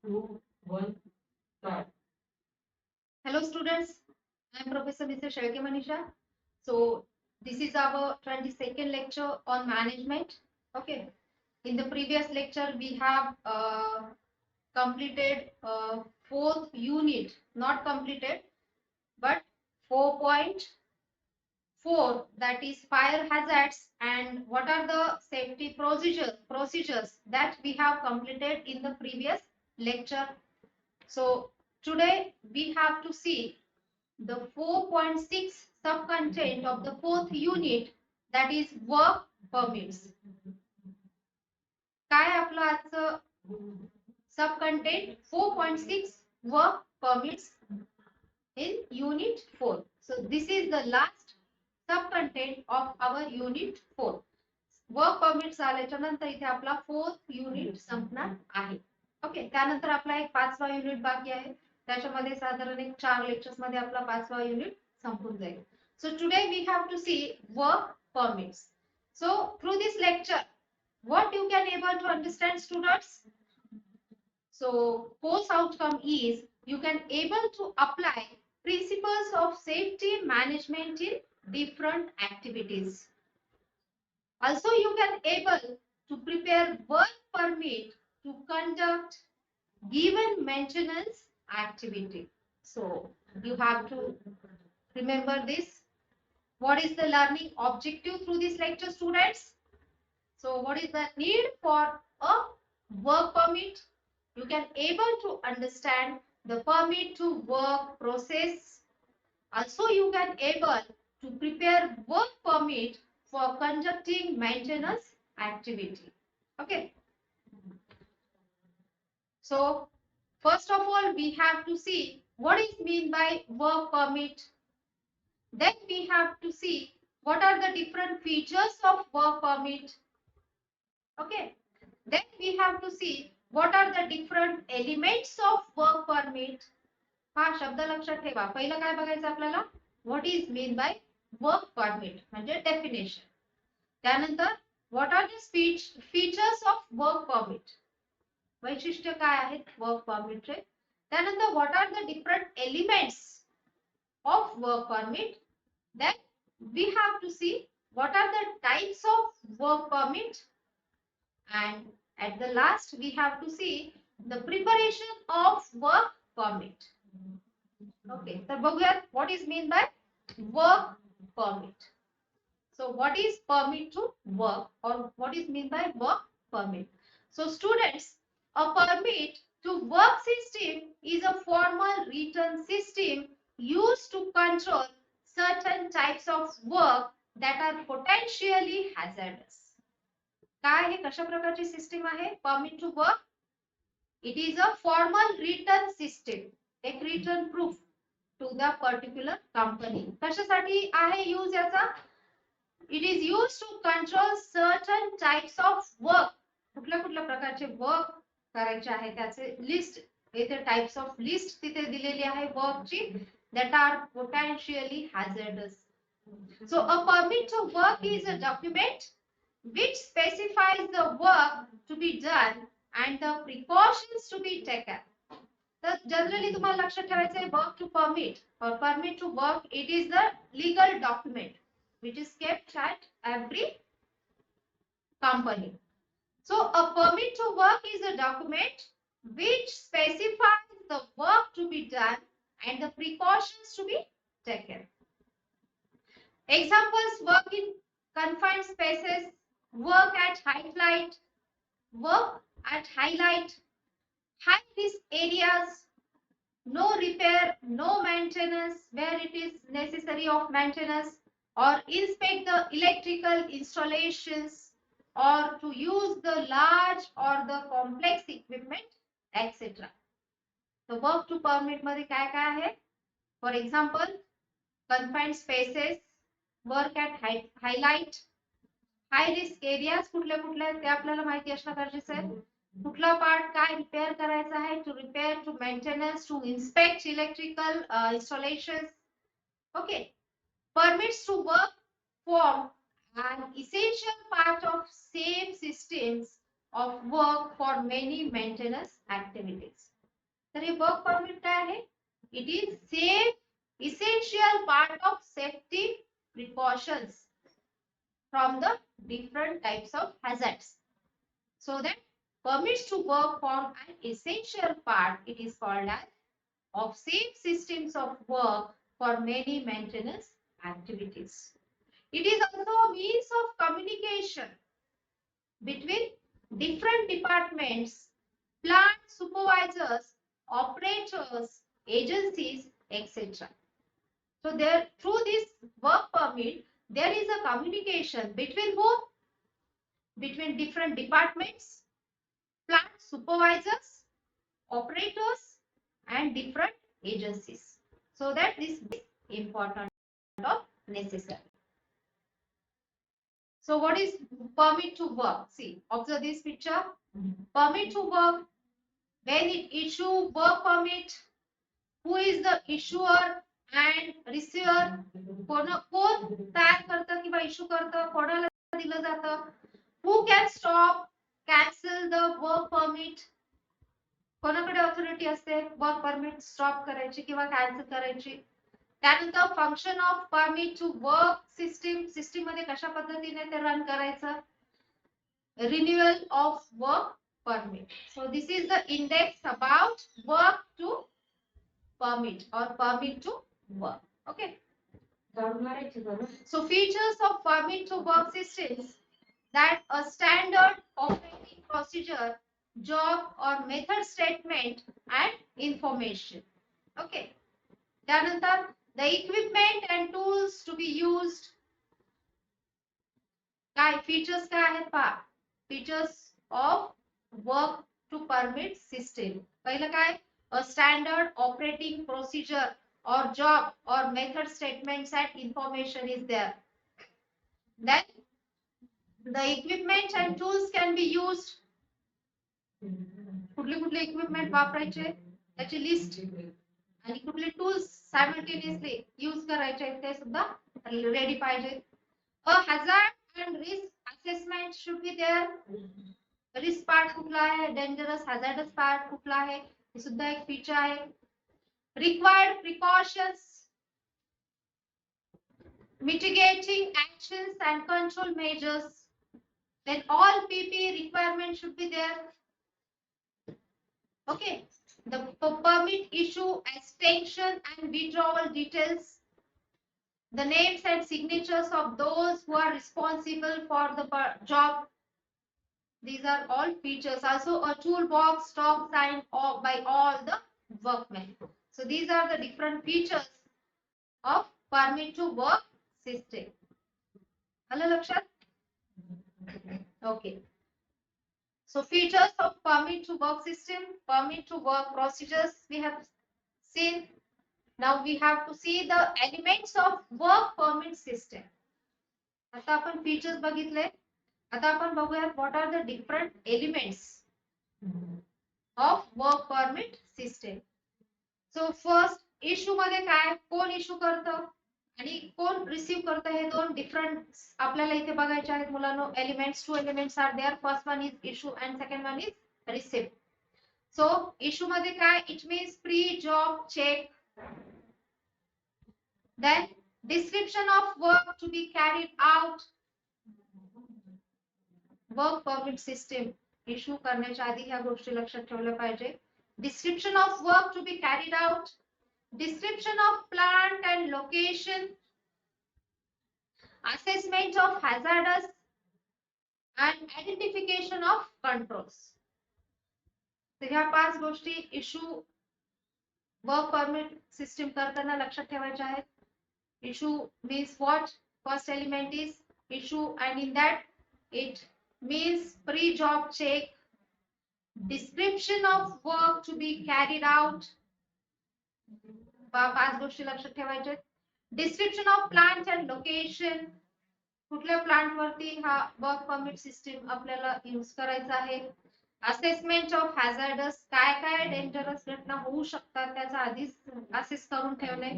2, 1, start. Hello students, I am Professor Mrs. Shelke Manisha. So this is our 22nd lecture on management. Okay. In the previous lecture we have completed fourth unit, not completed, but 4.4, that is fire hazards, and what are the safety procedures that we have completed in the previous lecture. So today we have to see the 4.6 subcontent of the fourth unit, that is work permits. काय आपलं आजचं subcontent 4.6 work permits in unit 4. So this is the last subcontent of our unit 4. Work permit आल्याच्या नंतर इथे आपला fourth unit संपणार आहे. Okay, त्यानंतर आपला एक पाचवा युनिट बाकी आहे. त्याच्यामध्ये साधारण एक 4 लेक्चर्स मध्ये आपला पाचवा युनिट संपून जाईल. So today we have to see work permits. So through this lecture what you can able to understand students? So course outcome is you can able to apply principles of safety management in different activities. Also, you can able to prepare work permit to conduct given maintenance activity. So you have to remember this. What is the learning objective through this lecture, students? So what is the need for a work permit? You can able to understand the permit to work process. Also, you can able to prepare work permit for conducting maintenance activity. Okay. So, first of all, we have to see what is mean by work permit. Then we have to see what are the different features of work permit. Okay. Then we have to see what are the different elements of work permit. हा शब्द लक्षात ठेवा. पहिलं काय बघायचं आपल्याला? What is mean by work permit म्हणजे definition. त्यानंतर what are the features of work permit? वैशिष्ट्य काय आहेत वर्क परमिटचे? त्यानंतर what are the different elements of work permit? Then we have to see what are the types of work permit, and at the last we have to see the preparation of work permit. Okay, तर बघूयात what is mean by work permit. So what is permit to work, or what is mean by work permit? So students, a permit to work system is a formal written system used to control certain types of work that are potentially hazardous. काय हे कशा प्रकारची system आहे permit to work? It is a formal written system, एक written proof to the particular company. कशासाठी आहे use याचा? It is used to control certain types of work. कुठल्या कुठल्या प्रकारचे वर्क करायचे आहे त्याचे लिस्ट इथे टाइप्स ऑफ लिस्ट तिथे दिलेली आहे वर्कची, that are potentially hazardous. So a permit to work is a document which specifies the work to be done and the precautions to be taken. तर जनरली तुम्हाला लक्षात ठेवायचं आहे work to permit or permit to work, it is the legal document which is kept at every company. So a permit to work is a document which specifies the work to be done and the precautions to be taken. Examples: work in confined spaces, work at highlight, work at highlight, high risk areas, no repair, no maintenance where it is necessary of maintenance, or inspect the electrical installations, or to use the large or the complex equipment, etc. The work to permit मध्ये काय काय आहे? For example, confined spaces, work at highlight, high risk areas कुठले कुठले ते आपल्याला माहिती असणं गरजेचं आहे. कुठला पार्ट काय रिपेअर करायचा आहे? To repair, to maintenance, to inspect electrical installation. Okay. Permits to work form an essential part of safe systems of work for many maintenance activities. तर हे वर्क परमिट काय आहे? It is safe essential part of safety precautions from the different types of hazards. So that permits to work form an essential part, it is called as of safe systems of work for many maintenance activities. It is also a means of communication between different departments, plant supervisors, operators, agencies, etc. So there, through this work permit, there is a communication between whom? Between different departments, plant supervisors, operators, and different agencies. So that this is important or necessary. So what is permit to work? See, observe this picture. Permit to work. When it issue work permit, who is the issuer and receiver? कोण तयार करतं किंवा issue करतं, कोणाला दिलं जातं? Who can stop, cancel the work permit? कोणाकडे authority असते वर्क परमिट स्टॉप करायची किंवा कॅन्सल करायची? त्यानंतर function of permit to work system, system मध्ये कशा पद्धतीने ते रन करायचं? Renewal of work permit. So this is the index about work to permit or permit to work. Okay. So features of permit to work systems, that a standard operating procedure, job or method statement and information. Okay. त्यानंतर the equipment and tools to be used. काय features काय आहेत पहा? Features of work to permit system. पहिलं काय? A standard operating procedure or job or method statements and information is there. Then the equipment and tools can be used. कुठले कुठले equipment वापरायचे त्याची लिस्ट आणि कुठले टूल्स सायमल्टेनियसली यूज करायचे ते सुद्धा रेडी पाहिजे. A hazard and risk assessment should be there. Risk part कुठला आहे, डेंजरस हॅझार्डस पार्ट कुठला आहे, हे सुद्धा एक फीचर आहे. Required precautions, mitigating actions and control measures. Then all PP requirements should be there. Okay. The permit issue, extension and withdrawal details. The names and signatures of those who are responsible for the job. These are all features. Also a toolbox stock signed off by all the workmen. So these are the different features of permit to work system. Hello Lakshat? Okay. So features of permit to work system, permit to work procedures we have seen. Now we have to see the elements of work permit system. आता आपण features बघितले. आता आपण बघूया what are the different elements of work permit system. So first issue मध्ये काय, कोण issue करतं आणि कोण रिसीव करतं, हे दोन डिफरंट आपल्याला इथे बघायचे आहेत मुलांनो. Elements, two elements are there. First one is issue and second one is receive. So issue मध्ये काय, it means pre job check. Then description of work to be carried out. Work permit system issue करण्याच्या आधी ह्या गोष्टी लक्षात ठेवल्या पाहिजे. Description of work to be carried out, description of plant and location, assessment of hazardous and identification of controls. तर ह्या पाच गोष्टी इश्यू वर्क परमिट सिस्टम करताना लक्षात ठेवायच्या आहेत. Issue means what? First element is issue and in that it means pre-job check, description of work to be carried out. पाच गोष्टी लक्षात ठेवायच्या. Description of plant and location, कुठल्या प्लांट वरती हा वर्क परमिट सिस्टम आपल्याला यूज करायचा आहे. असेसमेंट ऑफ हॅझार्डस, काय काय डेंजरस घटना होऊ शकतात त्याचा आधीच असेस करून ठेवणे,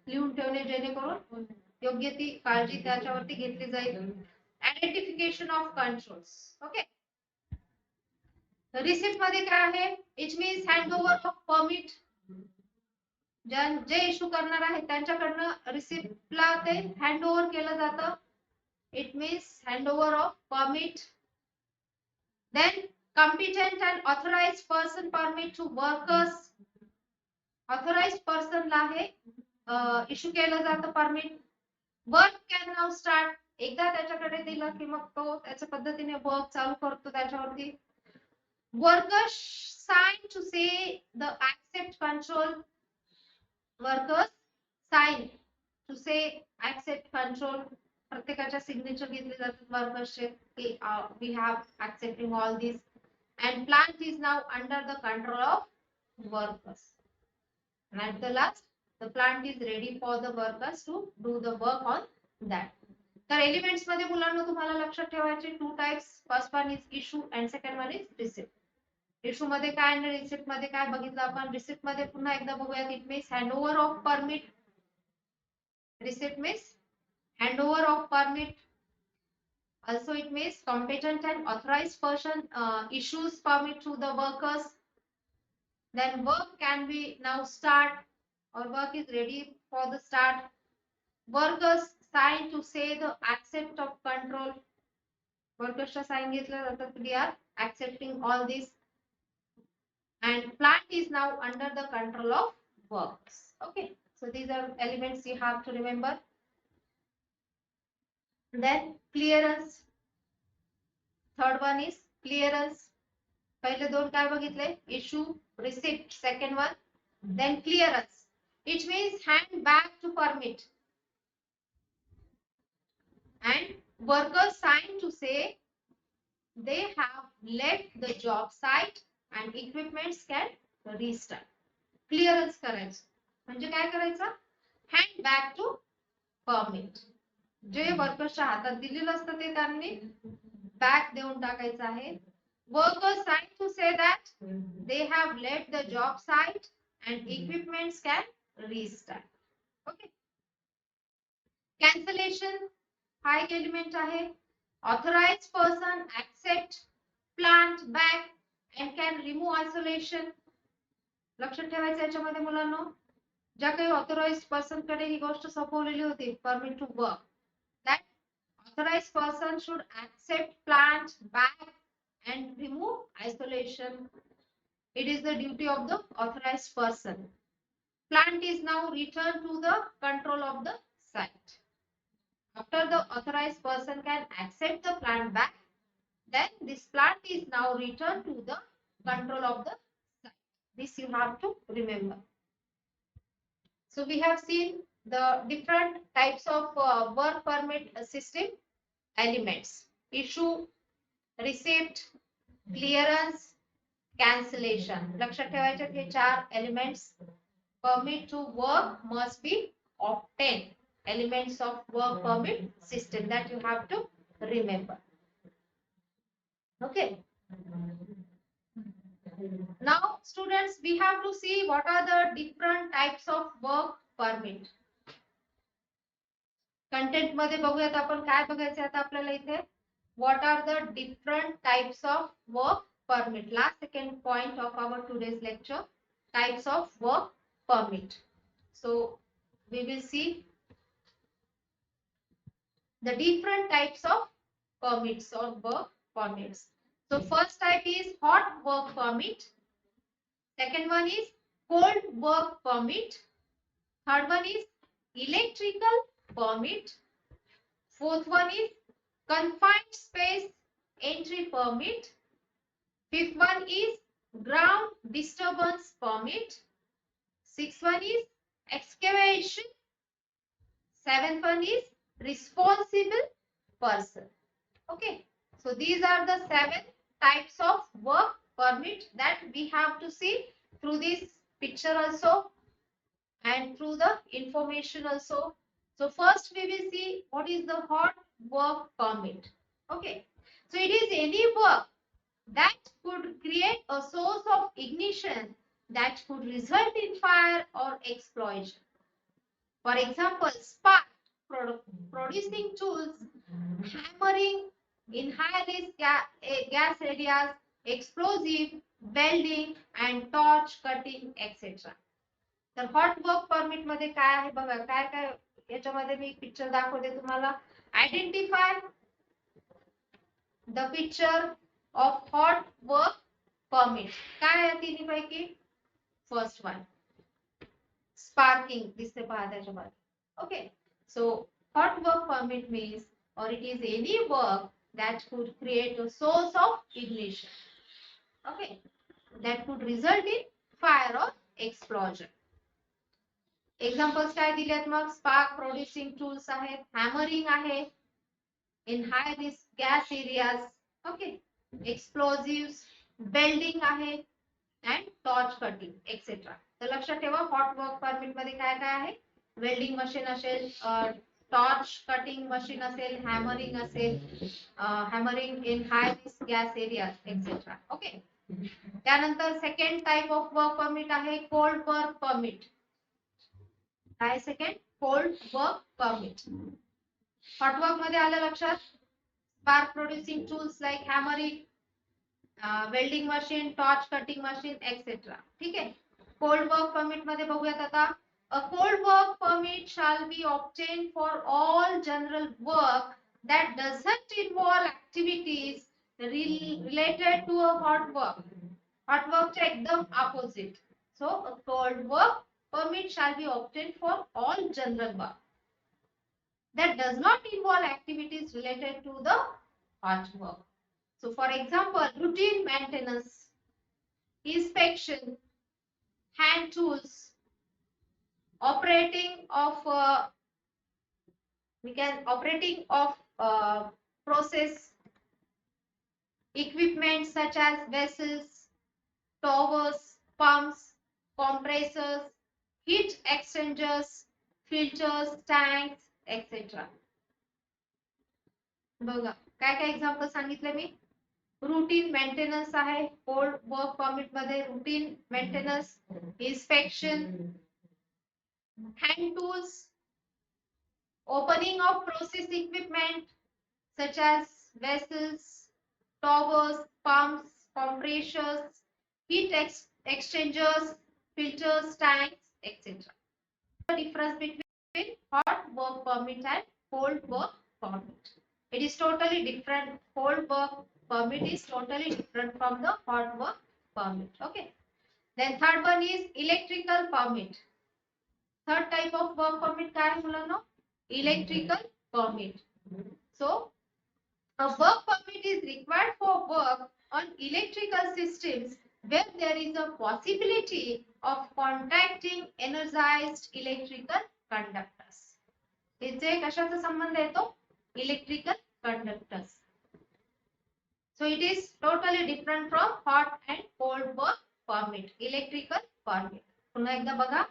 लिहून ठेवणे, जेणेकरून योग्य ती काळजी त्याच्यावरती घेतली जाईल. Identification of controls. Okay. Receipt मध्ये काय आहे? It means hand over of permit. जे इश्यू करणार आहे त्यांच्याकडनं रिसिप्टला ते हँड ओव्हर केलं जातं. It means hand over of permit. Then competent and authorized person permit to workers. Authorized पर्सनला हे इश्यू केलं जातं permit. Work can now start. एकदा त्याच्याकडे दिलं की मग तो त्याच्या पद्धतीने वर्क चालू करतो त्याच्यावरती. Workers sign to say the accept control. Workers sign to say accept control. प्रत्येकाच्या सिग्नेचर घेतले जातात वर्कर्सचे की we have accepting all this. And plant is now under the control of workers. And at the last, the plant is ready for the workers to do the work on that. तर elements मध्ये मुलांना तुम्हाला लक्षात ठेवायचे two types. First one is issue and second one is receipt. Issue मध्ये काय आणि receipt मध्ये काय बघितलं आपण. रिसिप्ट मध्ये पुन्हा एकदा बघूयात. It means handover of permit. Receipt means handover of permit. Also, it means competent and authorized person issues permit to the workers. Then work can be now start or work is ready for the start. Workers sign to say the accept of control. Workers sign घेतलं जातं. We are accepting all this. And plant is now under the control of workers. Okay. So these are elements you have to remember. Then clearance. Third one is clearance. पहिले दोन काय बघितले. Issue, receipt. Second one then clearance. It means hand back to permit. And workers sign to say they have left the job site and equipments can restart. Clearance करायचं म्हणजे काय करायचं. Hand back to permit. जे वर्कर्सच्या हातात दिलेलं असतं ते त्यांनी बॅक देऊन टाकायचं आहे. Workers sign to say that they have left the job site and equipments can restart. Okay. Cancellation हा एक एलिमेंट आहे. Authorized person accept plant back and can remove isolation. लक्षात ठेवायचं याच्यामध्ये मुलांना. ज्या काही ऑथोराइज्ड पर्सन कडे ही गोष्ट सोपवलेली होती permit to work. That authorized person should accept plant back and remove isolation. It is the duty of the authorized person. Plant is now returned to the control of the site. After the authorized person can accept the plant back, then this plant is now returned to the control of the site. This you have to remember. So we have seen the different types of work permit system elements. Issue, receipt, clearance, cancellation. लक्षात ठेवायचे हे चार elements. Permit to work must be obtained. Elements of work permit system that you have to remember. Okay. Now students, we have to see what are the different types of work permit. Content मध्ये बघूयात आपण काय बघायचं आता आपल्याला इथे. What are the different types of work permit? Last second point of our today's lecture, types of work permit. So we will see the different types of permits or work permits. So first type is hot work permit. Second one is cold work permit. Third one is electrical permit. Fourth one is confined space entry permit. Fifth one is ground disturbance permit. Sixth one is excavation. Seventh one is responsible person. Okay. So these are the 7 types of work permit that we have to see through this picture also and through the information also. So first we will see what is the hot work permit. Okay. So it is any work that could create a source of ignition that could result in fire or explosion. For example, spark producing tools, hammering in high risk gas areas, explosive, welding and torch cutting etc. तर hot work permit मध्ये काय आहे बघा, काय काय याच्यामध्ये मी picture दाखवते तुम्हाला. Identify the picture of hot work permit. काय आहे तिन्ही पैकी? फर्स्ट वन स्पार्किंग दिसते पहा त्याच्यामध्ये. Okay, so hot work permit means or it is any work that could create a source of ignition, okay, that could result in fire or explosion. Examples काय दिलेत मग? स्पार्क प्रोड्युसिंग टूल्स आहेत, hammering आहे in high risk gas areas, okay, explosives, welding आहे and torch cutting etcetera. तर लक्षात ठेवा hot work permit मध्ये काय काय आहे? वेल्डिंग मशीन असेल, टॉर्च कटिंग मशीन असेल, हॅमरिंग असेल, hammering in high risk gas areas etcetera. Okay, त्यानंतर second type of work permit आहे कोल्ड वर्क परमिट. काय second? Cold work permit. Hot work मध्ये आलं लक्षात? Spark producing tools like hammering, welding machine, torch cutting machine etcetera. ठीक आहे. Cold work permit मध्ये बघूयात आता. A cold work permit shall be obtained for all general work that doesn't involve activities related to a hot work. Hot work च्या एकदम opposite. So a cold work permit shall be obtained for all general work that does not involve activities related to the hot work. So for example, routine maintenance, inspection, hand tools, operating of process equipment such as vessels, towers, pumps, compressors, heat exchangers, filters, tanks, etc. बघा काय काय example सांगितले मी. Routine maintenance आहे cold work permit मध्ये. Routine maintenance, inspection, hand tools, opening of process equipment such as vessels, towers, pumps, compressors, heat exchangers, filters, tanks, etc. The difference between hot work permit and cold work permit. It is totally different. Cold work permit is totally different from the hot work permit. Okay. Then third one is electrical permit. Third type of work permit काय आहे मुलांनो? Electrical permit. So a work permit is required for work on electrical systems where there is a possibility of contacting energized electrical conductors. इथे कशाचा संबंध येतो? Electrical conductors. So it is totally different from hot and cold work permit. Electrical permit. पुन्हा एकदा बघा.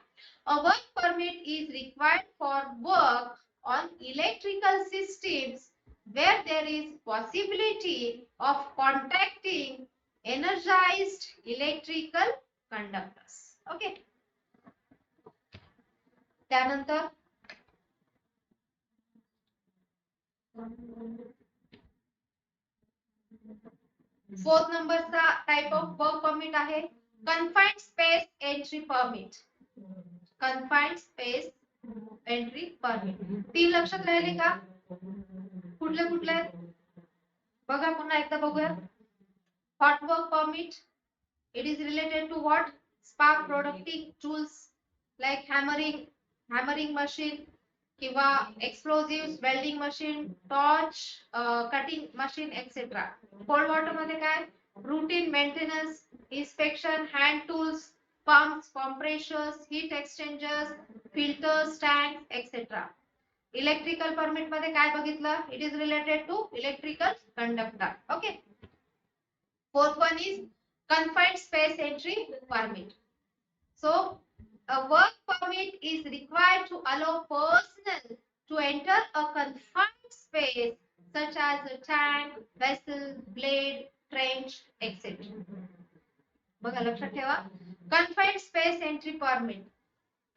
A work permit is required for work on electrical systems where there is possibility of contacting energized electrical conductors. Okay. त्यानंतर fourth नंबरचा type of work permit आहे confined space entry permit. Confined space entry permit. तीन लक्षात राहिले का? कुठले कुठले बघा पुन्हा एकदा बघूया. Hot work permit, it is related to what? Spark producing tools like hammering machine किंवा explosives, welding machine, torch cutting machine etc. Cold water मध्ये काय? Routine maintenance, inspection, hand tools, pumps, compressors, heat exchangers, filters, tanks etcetera. Electrical permit मध्ये काय बघितलं? It is related to electrical conductor. Okay. Fourth one is confined space entry permit. So a work permit is required to allow personnel to enter a confined space such as a tank, vessel, blade, trench, etc. बघा लक्षात ठेवा. confined space entry permit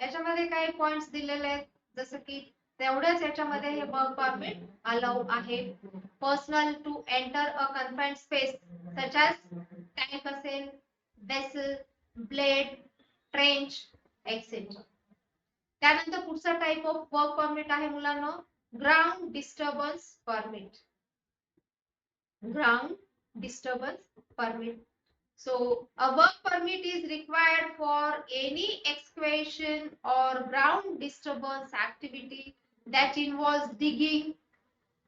याच्यामध्ये काही points दिलेले आहेत जसं की तेवढ्याच याच्यामध्ये हे वर्क परमिट अलाउ आहे. Personal to enter a confined space such as tank असेल, वेसल, ब्लेड, ट्रेंच एक्सेट्रा. त्यानंतर पुढचा टाइप ऑफ वर्क परमिट आहे मुलांना ground disturbance permit. Ground disturbance permit. So a work permit is required for any excavation or ground disturbance activity that involves digging,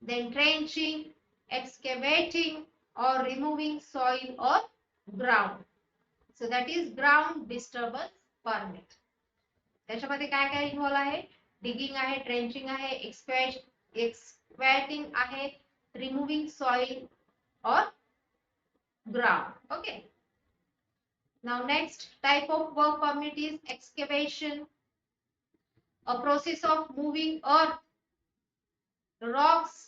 then trenching, excavating or removing soil or ground. So that is ground disturbance permit. त्याच्यामध्ये काय काय involve आहे? Digging आहे, trenching आहे, एक्सकॅव्हेटिंग आहे, removing soil or ground. Okay. Now next type of work permit is excavation, a process of moving earth, rocks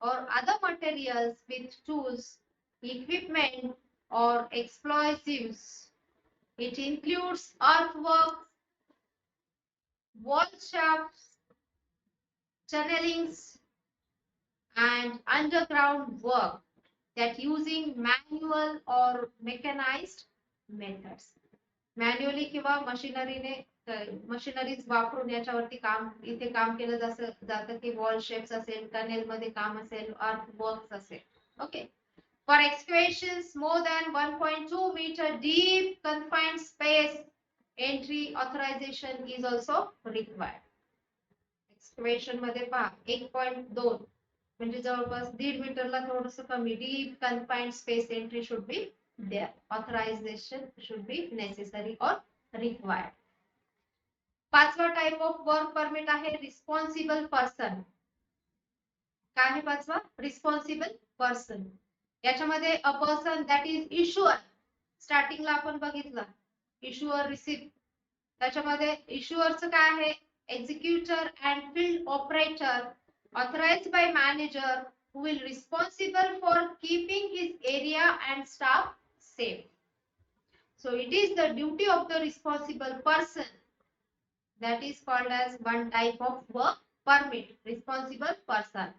or other materials with tools, equipment or explosives. It includes earthworks, wall shafts, tunnelings and underground work that using manual or mechanized methods. Manually किंवा machineries वापरून याच्यावरती इथे काम केलं जातं की wall shapes असेल, tunnel मध्ये काम असेल, अर्थ वर्क्स असेल. Okay. For excavations more than 1.2 meter deep confined space entry authorization is also required. Excavation मध्ये पहा 1.2 म्हणजे जवळपास 1.5 मीटरला थोडस कमी. Deep confined space entry should be there. Authorization should be necessary और रिक्वायर्ड. पाचवा टाइप ऑफ वर्क परमिट आहे रिस्पॉन्सिबल पर्सन. काय आहे पाचवा? Responsible person. याच्यामध्ये a person that is issuer. स्टार्टिंगला आपण बघितलं इश्युअर रिसिप्ट. त्याच्यामध्ये इश्युअरचं काय आहे? Executor and field operator authorized by manager who will responsible for keeping his area and staff safe. So it is the duty of the responsible person that is called as one type of work permit, responsible person.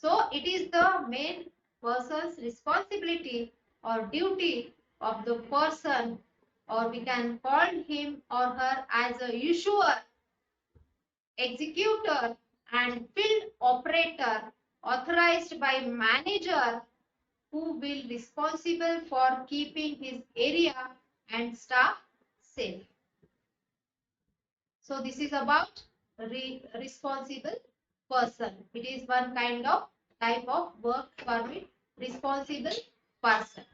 So it is the main person's responsibility or duty of the person, or we can call him or her as a issuer, executor and field operator authorized by manager who will responsible for keeping his area and staff safe. So this is about responsible person. It is one kind of type of work permit, responsible person.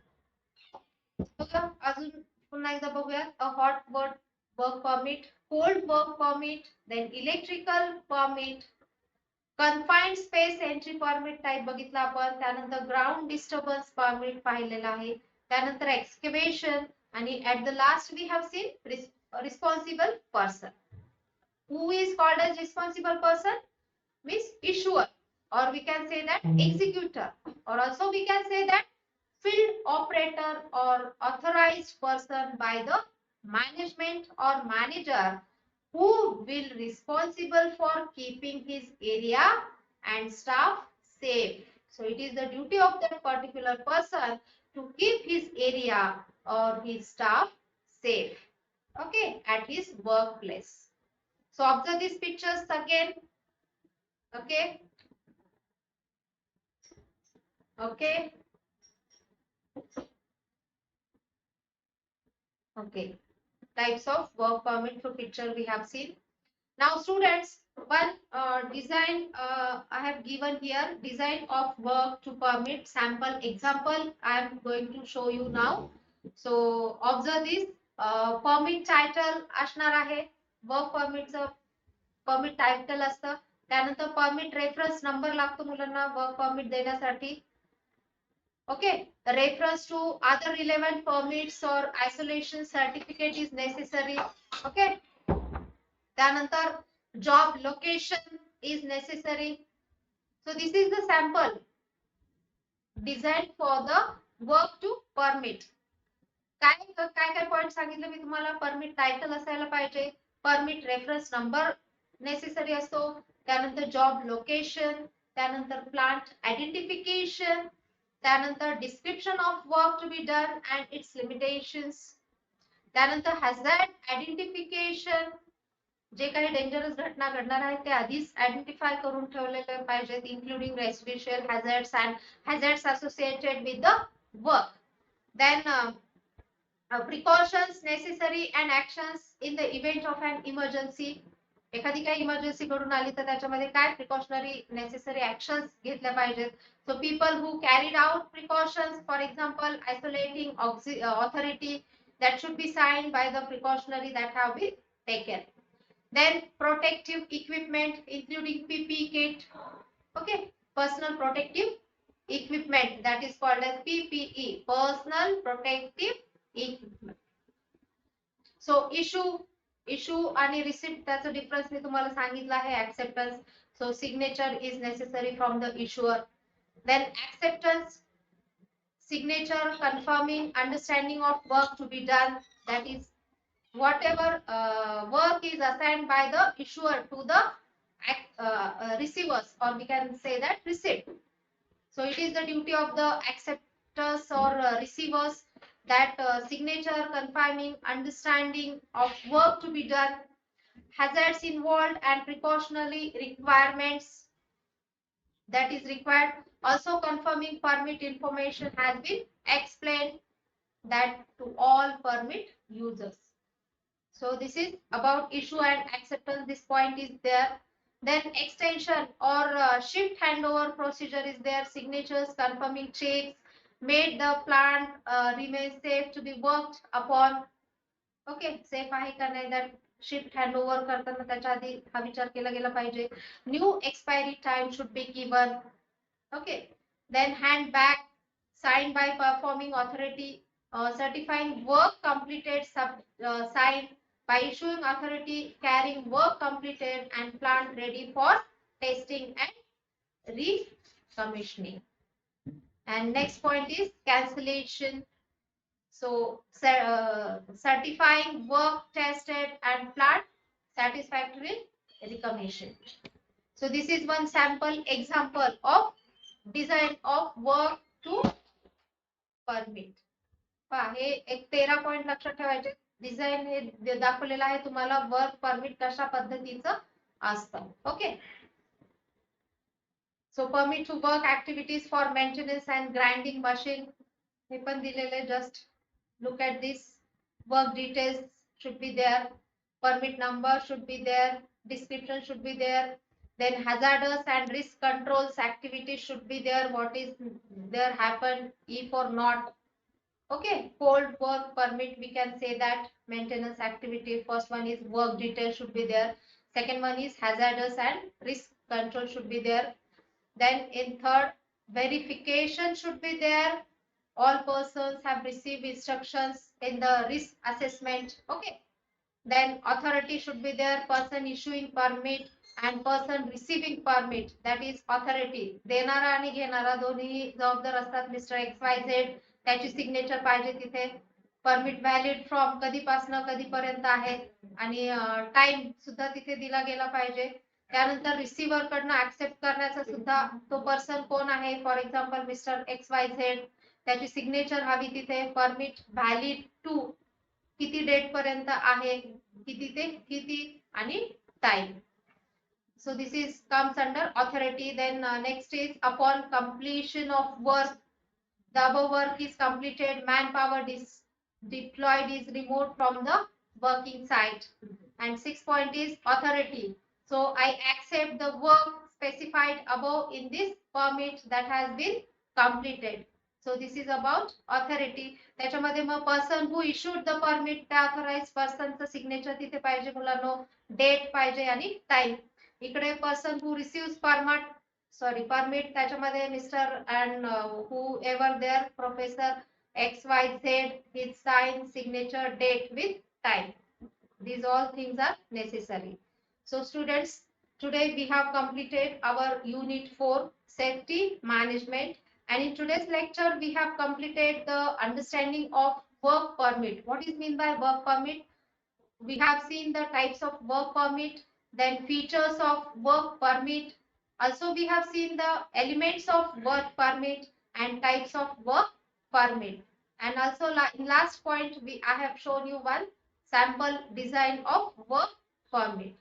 बघा अजून पुन्हा एकदा बघूया. A hot work permit, cold work permit, then electrical permit, confined space entry permit type बघितला आपण. त्यानंतर ground disturbance permit पाहिलेला आहे. त्यानंतर एक्सकॅव्हेशन आणि at the last we have seen responsible person. Who is called as responsible person? Means issuer, or we can say that executor, or also we can say that field operator or authorized person by the management or manager who will responsible for keeping his area and staff safe. So it is the duty of that particular person to keep his area or his staff safe, okay, at his workplace. So observe these pictures again. Okay. Okay. Okay. Types of work permit for picture we have seen. Now students, one design I have given here, design of work to permit sample example I am going to show you now. So observe this. Permit title असणार आहे. Work परमिटचं permit title असतं. त्यानंतर permit reference number लागतो मुलांना work permit देण्यासाठी. Okay, reference to other relevant permits or isolation certificate is necessary. Okay. त्यानंतर job location is necessary. So this is the sample designed for the work to permit. काय point सांगितलं मी तुम्हाला? Permit title असायला पाहिजे, permit reference number necessary असतो, त्यानंतर job location, त्यानंतर plant identification, त्यानंतर description of work to be done and its limitations. त्यानंतर हॅझार्ड आयडेंटिफिकेशन, जे काही डेंजरस घटना घडणार आहेत ते आधीच आयडेंटिफाय करून ठेवलेले पाहिजेत, including residual hazards and hazards associated with the work. Then precautions necessary and actions in the event of an emergency. एखादी काही इमर्जन्सी घडून आली तर त्याच्यामध्ये काय प्रिकॉशनरी नेसेसरी ऍक्शन्स घेतल्या पाहिजेत. So people who carried out precautions, for example isolating authority, that should be signed by the precautionary that have been taken. Then protective equipment including PPE kit. Okay, personal protective equipment, that is called as PPE, personal protective equipment. So issue आणि receipt त्याचा difference मी तुम्हाला सांगितला आहे. Acceptance, so signature is necessary from the issuer. Then acceptance, signature confirming understanding of work to be done, that is whatever work is assigned by the issuer to the receivers, or we can say that receipt. So it is the duty of the acceptors or receivers that signature confirming understanding of work to be done, hazards involved and precautionary requirements that is required. Also confirming permit information has been explained, that to all permit users. So this is about issue and acceptance. This point is there. Then extension or shift handover procedure is there. Signatures confirming checks made the plant remain safe to be worked upon. Okay, safe आहे का नाही, that shift handover करताना त्याच्या आधी हा विचार केला गेला पाहिजे. New expiry time should be given. Okay, then hand back signed by performing authority, certifying work completed, signed by issuing authority carrying work completed and plant ready for testing and recommissioning. And next point is cancellation. So certifying work tested and plant satisfactory recommission. So this is one sample example of design of work to permit. पहा, हे एक 13 point लक्षात ठेवायचे. Design हे दाखवलेलं आहे तुम्हाला work permit कशा पद्धतीचं असतं. Okay, so permit to work activities for maintenance and grinding machine, हे पण दिलेले. Just look at this. Work details should be there, permit number should be there, description should be there, then hazardous and risk controls activities should be there, what is there happened if or not. Okay, cold work permit, we can say that maintenance activity. First one is work detail should be there, second one is hazardous and risk control should be there. Then in third, verification should be there, all persons have received instructions in the risk assessment. Okay, then authority should be there, person issuing permit and person receiving permit, that is authority. देणारा आणि घेणारा दोन्ही जबाबदार असतात. Mister XYZ त्याची signature पाहिजे तिथे. Permit valid from कधीपासून कधीपर्यंत आहे आणि टाइम सुद्धा तिथे दिला गेला पाहिजे. त्यानंतर रिसिव्हर कडनं ऍक्सेप्ट करण्याचा सुद्धा तो पर्सन कोण आहे, फॉर एक्झाम्पल मिस्टर XYZ, त्याची सिग्नेचर हवी तिथे. परमिट व्हॅलिड टू किती डेट पर्यंत आहे, किती ते किती आणि time. So this is comes under authority. Then next is upon completion of work, the above work is completed, manpower deployed is removed from the working site. And sixth point is authority. So I accept the work specified above in this permit that has been completed. So this is about authority. त्याच्यामध्ये मग person who issued the permit, त्या authorise पर्सनचं signature तिथे पाहिजे मुलांनो, date पाहिजे आणि time. इकडे पर्सन हू रिसिव्स परमिट त्याच्यामध्ये mister and whoever there professor XYZ, his sign, signature, date with time. These all things are necessary. So students, today we have completed our unit 4, safety management, and in today's lecture we have completed the understanding of work permit. What is mean by work permit? We have seen the types of work permit, then features of work permit. Also we have seen the elements of work permit, and types of work permit. And also in last point, I have shown you one sample design of work permit.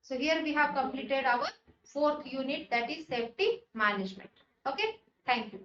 So here we have completed our fourth unit, that is safety management. Okay, thank you.